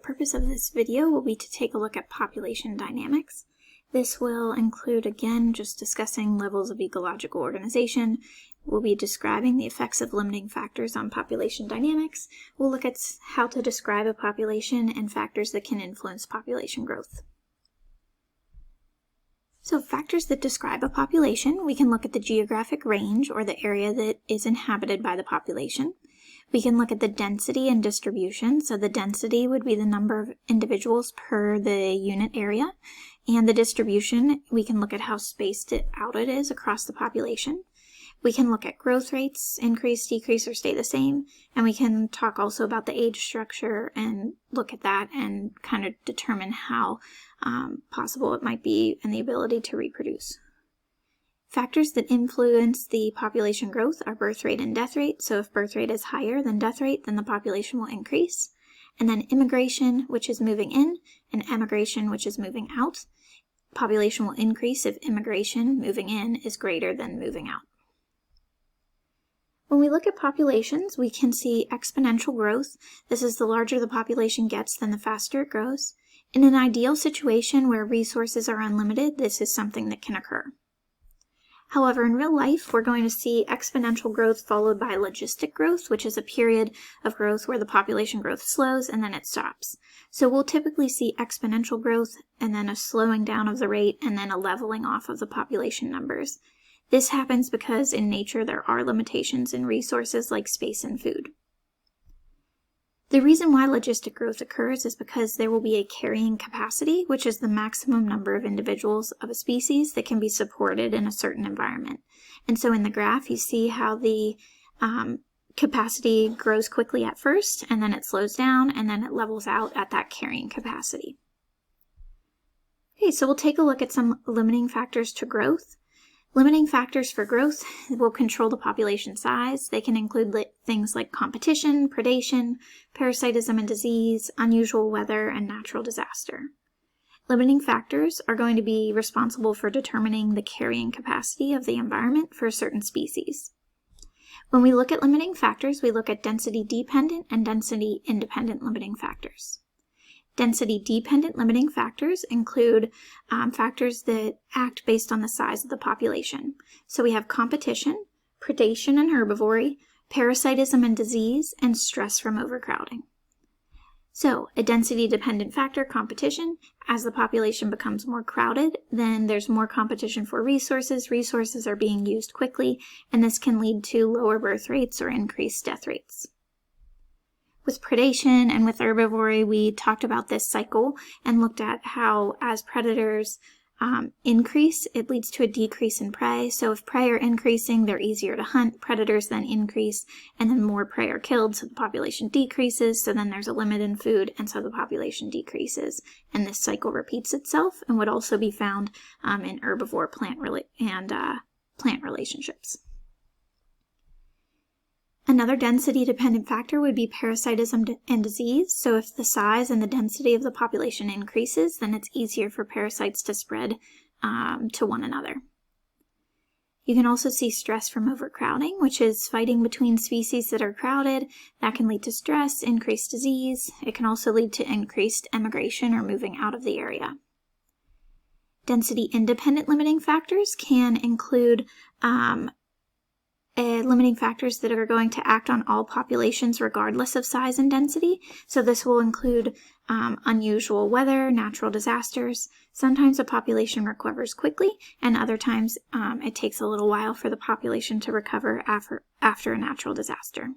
purpose of this video will be to take a look at population dynamics. This will include, again, just discussing levels of ecological organization. We'll be describing the effects of limiting factors on population dynamics. We'll look at how to describe a population and factors that can influence population growth. So factors that describe a population, we can look at the geographic range, or the area that is inhabited by the population. We can look at the density and distribution. So the density would be the number of individuals per the unit area. And the distribution, we can look at how spaced out it is across the population. We can look at growth rates, increase, decrease, or stay the same. And we can talk also about the age structure and look at that and kind of determine how possible it might be and the ability to reproduce. Factors that influence the population growth are birth rate and death rate. So if birth rate is higher than death rate, then the population will increase. And then immigration, which is moving in, and emigration, which is moving out. Population will increase if immigration, moving in, is greater than moving out. When we look at populations, we can see exponential growth. This is the larger the population gets, then the faster it grows. In an ideal situation where resources are unlimited, this is something that can occur. However, in real life, we're going to see exponential growth followed by logistic growth, which is a period of growth where the population growth slows and then it stops. So we'll typically see exponential growth and then a slowing down of the rate and then a leveling off of the population numbers. This happens because in nature there are limitations in resources like space and food. The reason why logistic growth occurs is because there will be a carrying capacity, which is the maximum number of individuals of a species that can be supported in a certain environment. And so in the graph, you see how the capacity grows quickly at first, and then it slows down, and then it levels out at that carrying capacity. Okay, so we'll take a look at some limiting factors to growth. Limiting factors for growth will control the population size. They can include things like competition, predation, parasitism and disease, unusual weather, and natural disaster. Limiting factors are going to be responsible for determining the carrying capacity of the environment for a certain species. When we look at limiting factors, we look at density-dependent and density-independent limiting factors. Density-dependent limiting factors include factors that act based on the size of the population. So we have competition, predation and herbivory, parasitism and disease, and stress from overcrowding. So a density-dependent factor, competition, as the population becomes more crowded, then there's more competition for resources. Resources are being used quickly, and this can lead to lower birth rates or increased death rates. With predation and with herbivory, we talked about this cycle and looked at how as predators increase, it leads to a decrease in prey. So if prey are increasing, they're easier to hunt. Predators then increase, and then more prey are killed, so the population decreases. So then there's a limit in food, and so the population decreases. And this cycle repeats itself and would also be found in herbivore plant relationships. Another density-dependent factor would be parasitism and disease. So if the size and the density of the population increases, then it's easier for parasites to spread to one another. You can also see stress from overcrowding, which is fighting between species that are crowded. That can lead to stress, increased disease. It can also lead to increased emigration or moving out of the area. Density-independent limiting factors can include limiting factors that are going to act on all populations regardless of size and density. So this will include unusual weather, natural disasters. Sometimes a population recovers quickly, and other times it takes a little while for the population to recover after a natural disaster.